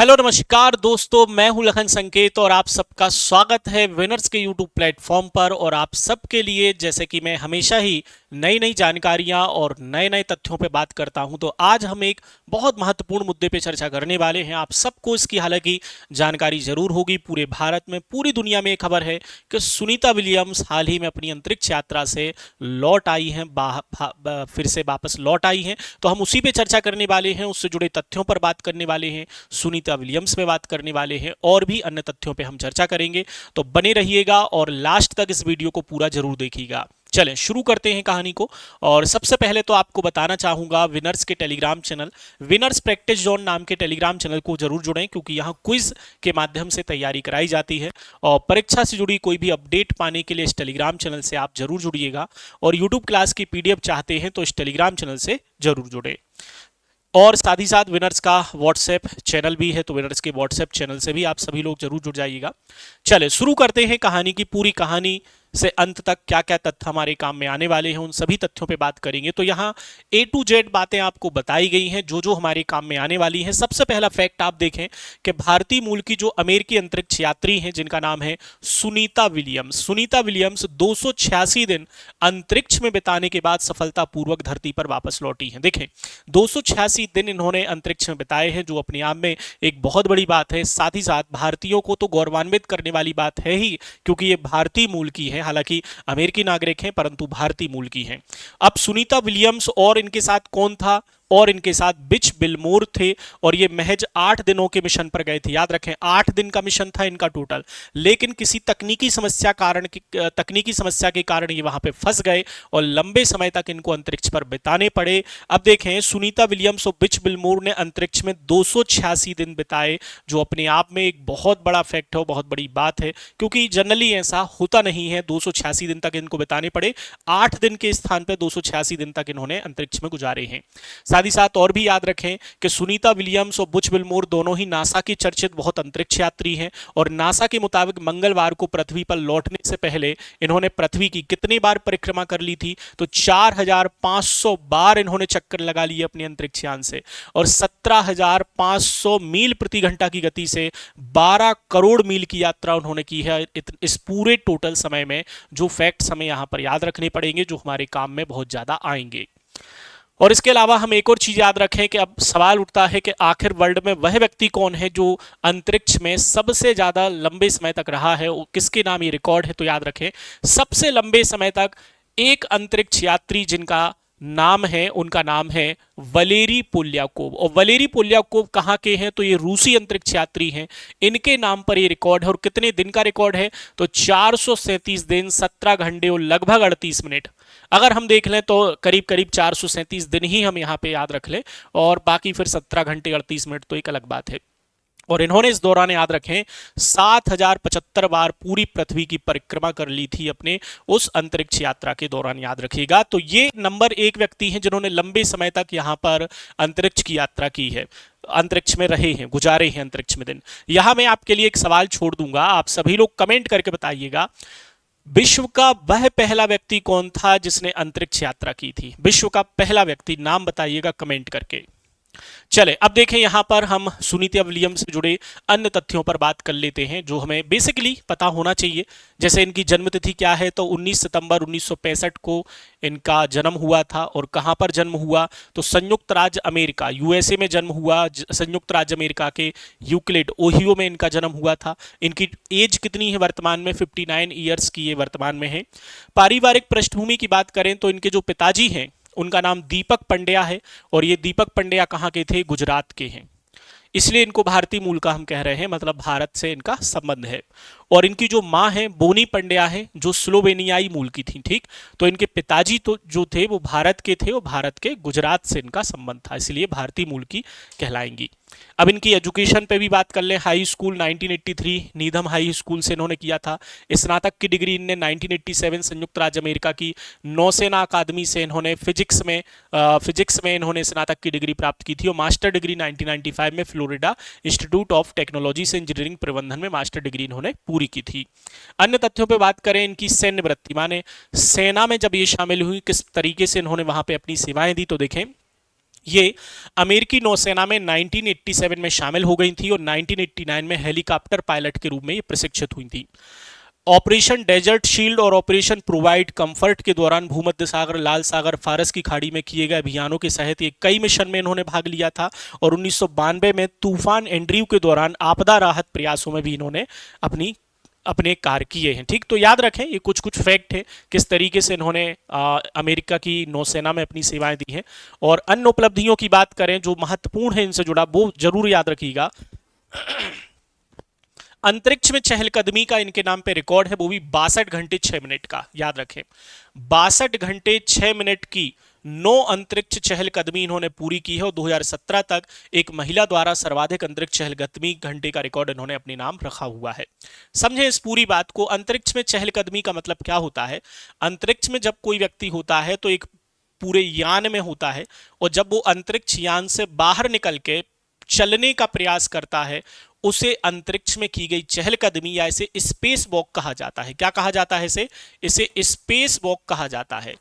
Hello नमस्कार दोस्तों, मैं हूं लखन संकेत और आप सबका स्वागत है विनर्स के यूट्यूब प्लेटफॉर्म पर। और आप सबके लिए जैसे कि मैं हमेशा ही नई नई जानकारियां और नए नए तथ्यों पे बात करता हूं, तो आज हम एक बहुत महत्वपूर्ण मुद्दे पे चर्चा करने वाले हैं। आप सबको इसकी हालांकि जानकारी जरूर होगी। पूरे भारत में, पूरी दुनिया में एक खबर है कि सुनीता विलियम्स हाल ही में अपनी अंतरिक्ष यात्रा से लौट आई हैं, फिर से वापस लौट आई हैं। तो हम उसी पे चर्चा करने वाले हैं, उससे जुड़े तथ्यों पर बात करने वाले हैं, सुनीता विलियम्स पे बात करने वाले हैं और भी अन्य तथ्यों पे हम चर्चा करेंगे। तो बने रहिएगा और लास्ट तक इस वीडियो को पूरा जरूर देखिएगा। चलें शुरू करते हैं कहानी को। और सबसे पहले तो आपको बताना चाहूंगा, विनर्स के Telegram channel winners practice zone नाम के टेलीग्राम चैनल को जरूर जुड़ें, क्योंकि यहां क्विज के माध्यम से तैयारी कराई जाती है। और परीक्षा से जुड़ी कोई भी अपडेट पाने के लिए इस टेलीग्राम चैनल से आप जरूर जुड़िएगा। और यूट्यूब क्लास की पीडीएफ चाहते हैं तो इस टेलीग्राम चैनल से जरूर जुड़े। और साथ ही साथ विनर्स का व्हाट्सएप चैनल भी है, तो विनर्स के व्हाट्सएप चैनल से भी आप सभी लोग जरूर जुड़ जाइएगा। चले शुरू करते हैं कहानी की। पूरी कहानी से अंत तक क्या क्या तथ्य हमारे काम में आने वाले हैं, उन सभी तथ्यों पे बात करेंगे। तो यहाँ A to Z बातें आपको बताई गई हैं जो जो हमारे काम में आने वाली हैं। सबसे पहला फैक्ट आप देखें कि भारतीय मूल की जो अमेरिकी अंतरिक्ष यात्री हैं, जिनका नाम है सुनीता विलियम्स। सुनीता विलियम्स 286 दिन अंतरिक्ष में बिताने के बाद सफलतापूर्वक धरती पर वापस लौटी हैं। देखें, 286 दिन इन्होंने अंतरिक्ष में बिताए हैं, जो अपने आप में एक बहुत बड़ी बात है। साथ ही साथ भारतीयों को तो गौरवान्वित करने वाली बात है ही, क्योंकि ये भारतीय मूल की है। हालांकि अमेरिकी नागरिक हैं, परंतु भारतीय मूल की हैं। अब सुनीता विलियम्स और इनके साथ कौन था? और इनके साथ बिच बिलमोर थे। और ये महज 8 दिनों के मिशन पर गए थे। याद रखें, 8 दिन का मिशन था इनका टोटल। लेकिन किसी तकनीकी समस्या के कारण ये वहां पे फंस गए और लंबे समय तक इनको अंतरिक्ष पर बिताने पड़े। अब देखें, सुनीता विलियम्स और बिच बिलमोर ने अंतरिक्ष में 286 दिन बिताए, जो अपने आप में एक बहुत बड़ा फैक्ट है, बहुत बड़ी बात है, क्योंकि जनरली ऐसा होता नहीं है। 286 दिन तक इनको बिताने पड़े, 8 दिन के स्थान पर 286 दिन तक इन्होंने अंतरिक्ष में गुजारे हैं। साथ ही साथ और भी याद रखें कि सुनीता विलियम्स और बुच विल्मोर दोनों ही नासा की चर्चित बहुत अंतरिक्ष यात्री हैं। और नासा के मुताबिक मंगलवार को पृथ्वी पर लौटने से पहले इन्होंने पृथ्वी की कितनी बार परिक्रमा कर ली थी? तो 4500 बार इन्होंने चक्कर लगा लिए अपने अंतरिक्ष यान से। और 17,500 मील प्रति घंटा की गति से 12 करोड़ मील की यात्रा उन्होंने की है इस पूरे टोटल समय में। जो फैक्ट्स हमें यहां पर याद रखने पड़ेंगे, जो हमारे काम में बहुत ज्यादा आएंगे। और इसके अलावा हम एक और चीज याद रखें कि अब सवाल उठता है कि आखिर वर्ल्ड में वह व्यक्ति कौन है जो अंतरिक्ष में सबसे ज्यादा लंबे समय तक रहा है, किसके नाम ये रिकॉर्ड है? तो याद रखें, सबसे लंबे समय तक एक अंतरिक्ष यात्री जिनका नाम है, उनका नाम है वलेरी पोल्याकोव। और वलेरी पोल्याकोव कहाँ के हैं? तो ये रूसी अंतरिक्ष यात्री हैं। इनके नाम पर ये रिकॉर्ड है। और कितने दिन का रिकॉर्ड है? तो 437 दिन, 17 घंटे और लगभग 38 मिनट। अगर हम देख लें तो करीब करीब 437 दिन ही हम यहाँ पे याद रख लें, और बाकी फिर 17 घंटे 38 मिनट तो एक अलग बात है। और इन्होंने इस दौरान याद रखें 7075 बार पूरी पृथ्वी की परिक्रमा कर ली थी अपने उस अंतरिक्ष यात्रा के दौरान, याद रखिएगा। तो ये नंबर 1 व्यक्ति हैं जिन्होंने लंबे समय तक यहां पर अंतरिक्ष की यात्रा की है, अंतरिक्ष में रहे हैं, गुजारे हैं अंतरिक्ष में दिन। यहां मैं आपके लिए एक सवाल छोड़ दूंगा, आप सभी लोग कमेंट करके बताइएगा, विश्व का वह पहला व्यक्ति कौन था जिसने अंतरिक्ष यात्रा की थी? विश्व का पहला व्यक्ति नाम बताइएगा कमेंट करके। चले अब देखें, यहां पर हम सुनीता विलियम्स से जुड़े अन्य तथ्यों पर बात कर लेते हैं जो हमें बेसिकली पता होना चाहिए। जैसे इनकी जन्मतिथि क्या है? तो 19 सितंबर 1965 को इनका जन्म हुआ था। और कहां पर जन्म हुआ? तो संयुक्त राज्य अमेरिका, यूएसए में जन्म हुआ। संयुक्त राज्य अमेरिका के यूक्लिड, ओहियो में इनका जन्म हुआ था। इनकी एज कितनी है वर्तमान में? 59 ईयर्स की ये वर्तमान में है। पारिवारिक पृष्ठभूमि की बात करें तो इनके जो पिताजी हैं उनका नाम दीपक पंड्या है। और ये दीपक पंड्या कहाँ के थे? गुजरात के हैं। इसलिए इनको भारतीय मूल का हम कह रहे हैं, मतलब भारत से इनका संबंध है। और इनकी जो माँ है बोनी पंड्या है, जो स्लोवेनियाई मूल की थी। ठीक, तो इनके पिताजी तो जो थे वो भारत के थे और भारत के गुजरात से इनका संबंध था, इसलिए भारतीय मूल की कहलाएंगी। अब इनकी एजुकेशन पे भी बात कर लें। हाई स्कूल 1983 नीधम हाई स्कूल से इन्होंने किया था। स्नातक की डिग्री इन्हें 1987 संयुक्त राज्य अमेरिका की नौसेना अकादमी से इन्होंने फिजिक्स में इन्होंने स्नातक की डिग्री प्राप्त की थी। और मास्टर डिग्री 1995 में फ्लोरिडा इंस्टीट्यूट ऑफ टेक्नोलॉजी से इंजीनियरिंग प्रबंधन में मास्टर डिग्री इन्होंने पूरी की थी। अन्य तथ्यों पर बात करें, इनकी सैन्य वृत्ति, माने सेना में जब ये शामिल हुई, किस तरीके से इन्होंने वहां पर अपनी सेवाएं दी, तो देखें ये अमेरिकी नौसेना में 1987 में शामिल हो गई थी और 1989 में हेलीकॉप्टर पायलट के रूप में ये प्रशिक्षित हुई थी। ऑपरेशन डेजर्ट शील्ड और ऑपरेशन प्रोवाइड कंफर्ट के दौरान भूमध्य सागर, लाल सागर, फारस की खाड़ी में किए गए अभियानों के तहत ये कई मिशन में इन्होंने भाग लिया था और 1992 में तूफान एंड्रयू के दौरान आपदा राहत प्रयासों में भी इन्होंने अपने कार्य किए हैं। ठीक, तो याद रखें ये कुछ कुछ फैक्ट है किस तरीके से इन्होंने अमेरिका की नौसेना में अपनी सेवाएं दी हैं। और अन्य उपलब्धियों की बात करें जो महत्वपूर्ण है इनसे जुड़ा, वो जरूर याद रखिएगा। अंतरिक्ष में चहलकदमी का इनके नाम पे रिकॉर्ड है, वो भी 62 घंटे 6 मिनट का। याद रखें 62 घंटे 6 मिनट की 9 अंतरिक्ष चहलकदमी इन्होंने पूरी की है और 2017 तक एक महिला द्वारा सर्वाधिक अंतरिक्ष चहलकदमी घंटे का रिकॉर्ड इन्होंने अपने नाम रखा हुआ है। समझे इस पूरी बात को। अंतरिक्ष में चहलकदमी का मतलब क्या होता है? अंतरिक्ष में जब कोई व्यक्ति होता है तो एक पूरे यान में होता है और जब वो अंतरिक्ष यान से बाहर निकल के चलने का प्रयास करता है उसे अंतरिक्ष में की गई चहलकदमी या इसे स्पेस वॉक कहा जाता है। क्या कहा जाता है इसे स्पेस वॉक कहा जाता है।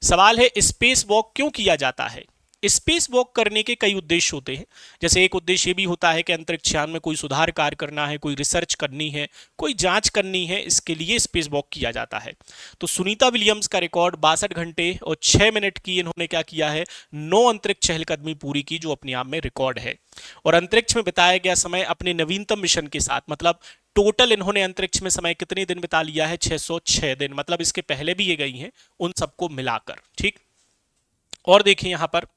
सवाल है स्पेस वॉक क्यों किया जाता है? स्पेस वॉक करने के कई उद्देश्य होते हैं। जैसे एक उद्देश्य ये भी होता है कि अंतरिक्ष यान में कोई सुधार कार्य करना है, कोई रिसर्च करनी है, कोई जांच करनी है, इसके लिए स्पेस वॉक किया जाता है। तो सुनीता विलियम्स का रिकॉर्ड 62 घंटे और 6 मिनट की इन्होंने क्या किया है? 9 अंतरिक्ष चहलकदमी पूरी की, जो अपने आप में रिकॉर्ड है। और अंतरिक्ष में बिताया गया समय अपने नवीनतम मिशन के साथ, मतलब टोटल इन्होंने अंतरिक्ष में समय कितने दिन बिता लिया है? 606 दिन, मतलब इसके पहले भी ये गई हैं उन सबको मिलाकर। ठीक, और देखिए यहां पर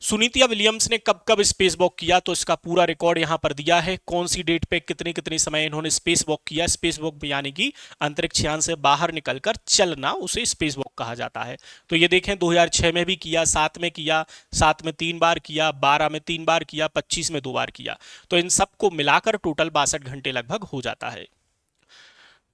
सुनीता विलियम्स ने कब कब स्पेस वॉक किया, तो इसका पूरा रिकॉर्ड यहां पर दिया है। कौन सी डेट पे कितने कितने समय इन्होंने स्पेस वॉक किया। स्पेस वॉक यानी कि अंतरिक्ष यान से बाहर निकलकर चलना, उसे स्पेस वॉक कहा जाता है। तो ये देखें 2006 में भी किया, 7 में किया, 7 में 3 बार किया, 12 में 3 बार किया, 25 में 2 बार किया। तो इन सबको मिलाकर टोटल 62 घंटे लगभग हो जाता है।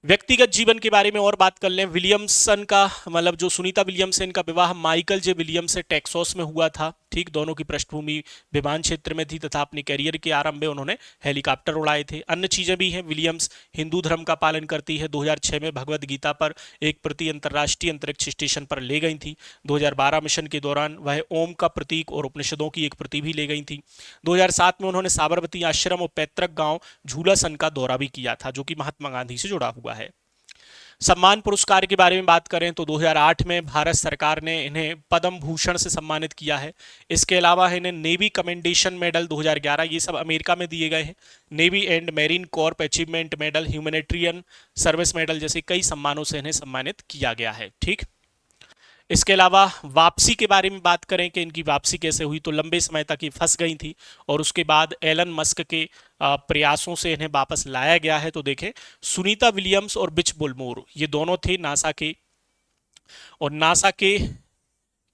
व्यक्तिगत जीवन के बारे में और बात कर लें। विलियमसन का मतलब जो सुनीता विलियम्स है, इनका विवाह माइकल जे विलियम्स से टेक्सास में हुआ था। ठीक, दोनों की पृष्ठभूमि विमान क्षेत्र में थी तथा अपने करियर के आरंभ में उन्होंने हेलीकॉप्टर उड़ाए थे। अन्य चीजें भी हैं। विलियम्स हिंदू धर्म का पालन करती है। 2006 में भगवद गीता पर एक प्रति अंतर्राष्ट्रीय अंतरिक्ष स्टेशन पर ले गई थी। 2012 मिशन के दौरान वह ओम का प्रतीक और उपनिषदों की एक प्रति भी ले गई थी। 2007 में उन्होंने साबरमती आश्रम और पैतृक गांव झूलासन का दौरा भी किया था, जो कि महात्मा गांधी से जुड़ा हुआ है। सम्मान पुरस्कार के बारे में बात करें तो 2008 में भारत सरकार ने इन्हें पद्म भूषण से सम्मानित किया है। इसके अलावा इन्हें नेवी कमेंडेशन मेडल 2011, ये सब अमेरिका में दिए गए हैं। Navy and marine Corp achievement medal, humanitarian service medal जैसे कई सम्मानों से इन्हें सम्मानित किया गया है। ठीक, इसके अलावा वापसी के बारे में बात करें कि इनकी वापसी कैसे हुई, तो लंबे समय तक ये फंस गई थी और उसके बाद एलन मस्क के प्रयासों से इन्हें वापस लाया गया है। तो देखें सुनीता विलियम्स और बिच बुलमोर ये दोनों थे नासा के, और नासा के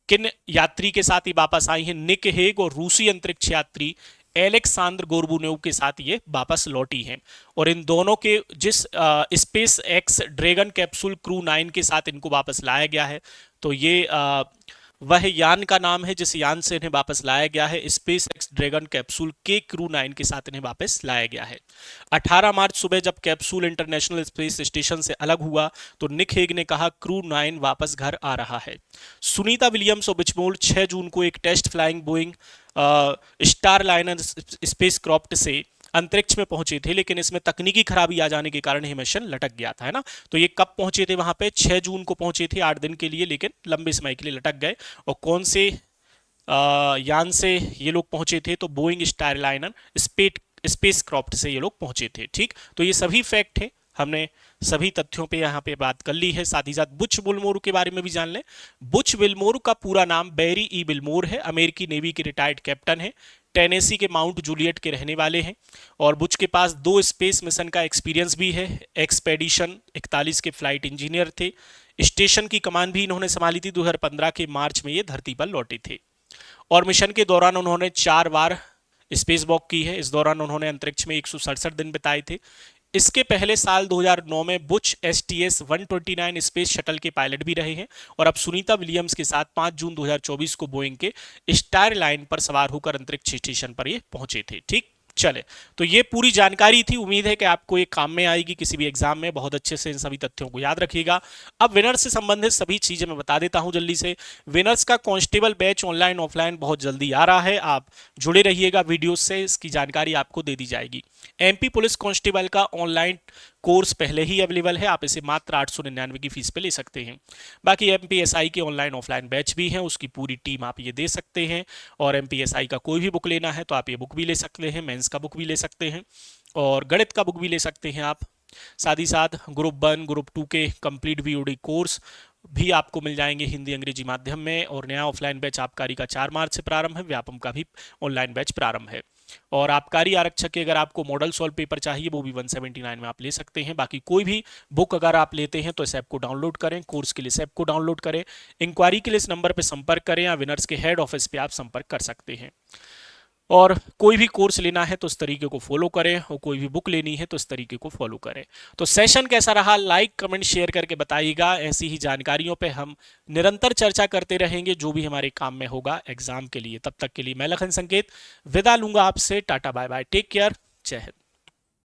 किन यात्री के साथ ही वापस आई हैं? निक हेग और रूसी अंतरिक्ष यात्री एलेक्सांद्र गोर्बुनोव के साथ ये वापस लौटी हैं। और इन दोनों के जिस space x dragon capsule crew 9 के साथ इनको वापस लाया गया है, तो ये वह यान का नाम है जिस यान से इन्हें वापस लाया गया है। स्पेस एक्स ड्रैगन कैप्सूल के क्रू 9 के साथ इन्हें वापस लाया गया है। 18 मार्च सुबह जब कैप्सूल इंटरनेशनल स्पेस स्टेशन से अलग हुआ तो निक हेग ने कहा क्रू 9 वापस घर आ रहा है। सुनीता विलियम्स और बिचमोल 6 जून को एक test flying Boeing Starliner spacecraft से अंतरिक्ष में पहुंचे थे, लेकिन इसमें तकनीकी खराबी आ जाने के कारण ये मिशन लटक गया था, है ना। तो ये कब पहुंचे थे वहां पे? 6 जून को पहुंचे थे, 8 दिन के लिए, लेकिन लंबे समय के लिए लटक गए। और कौन से यान से ये लोग पहुंचे थे? तो बोइंग स्टारलाइनर स्पेस क्रॉफ्ट से ये लोग पहुंचे थे। ठीक, तो ये सभी फैक्ट है, हमने सभी तथ्यों पे यहाँ पे बात कर ली है। साथ ही साथ बुच विल्मोर के बारे में भी जान लें। बुच विल्मोर का पूरा नाम बैरी ई विल्मोर है, अमेरिकी नेवी के रिटायर्ड कैप्टन है, टेनेसी के माउंट जूलियट के रहने वाले हैं। और बुच के पास 2 स्पेस मिशन का एक्सपीरियंस भी है। एक्सपेडिशन 41 के फ्लाइट इंजीनियर थे। स्टेशन की कमान भी इन्होंने संभाली थी। 2015 के मार्च में ये धरती पर लौटे थे और मिशन के दौरान उन्होंने 4 बार स्पेस वॉक की है। इस दौरान उन्होंने अंतरिक्ष में 167 दिन बिताए थे। इसके पहले साल 2009 में बुच STS 129 स्पेस शटल के पायलट भी रहे हैं। और अब सुनीता विलियम्स के साथ 5 जून 2024 को बोइंग के स्टार लाइन पर सवार होकर अंतरिक्ष स्टेशन पर ये पहुंचे थे। ठीक, चले, तो ये पूरी जानकारी थी। उम्मीद है कि आपको ये काम में आएगी किसी भी एग्जाम में। बहुत अच्छे से इन सभी तथ्यों को याद रखिएगा। अब विनर्स से संबंधित सभी चीजें मैं बता देता हूं जल्दी से। विनर्स का कांस्टेबल बैच ऑनलाइन ऑफलाइन बहुत जल्दी आ रहा है, आप जुड़े रहिएगा वीडियो से, इसकी जानकारी आपको दे दी जाएगी। एमपी पुलिस कांस्टेबल का ऑनलाइन कोर्स पहले ही अवेलेबल है, आप इसे मात्र 899 की फीस पे ले सकते हैं। बाकी एमपीएसआई के ऑनलाइन ऑफलाइन बैच भी हैं, उसकी पूरी टीम आप ये दे सकते हैं। और एमपीएसआई का कोई भी बुक लेना है तो आप ये बुक भी ले सकते हैं, मेंस का बुक भी ले सकते हैं और गणित का बुक भी ले सकते हैं आप। साथ ही साथ ग्रुप 1 ग्रुप 2 के कंप्लीट वीओडी कोर्स भी आपको मिल जाएंगे हिंदी अंग्रेजी माध्यम में। और नया ऑफलाइन बैच आबकारी का 4 मार्च से प्रारंभ है, व्यापम का भी ऑनलाइन बैच प्रारंभ है। और आबकारी आरक्षक के अगर आपको मॉडल सॉल्व पेपर चाहिए वो भी 179 में आप ले सकते हैं। बाकी कोई भी बुक अगर आप लेते हैं तो इस ऐप को डाउनलोड करें, कोर्स के लिए इस ऐप को डाउनलोड करें। इंक्वायरी के लिए इस नंबर पर संपर्क करें या विनर्स के हेड ऑफिस पे आप संपर्क कर सकते हैं। और कोई भी कोर्स लेना है तो इस तरीके को फॉलो करें, और कोई भी बुक लेनी है तो इस तरीके को फॉलो करें। तो सेशन कैसा रहा, लाइक कमेंट शेयर करके बताइएगा। ऐसी ही जानकारियों पे हम निरंतर चर्चा करते रहेंगे जो भी हमारे काम में होगा एग्जाम के लिए। तब तक के लिए मैं लखन संकेत विदा लूंगा आपसे। Tata bye bye, take care, जय हिंद।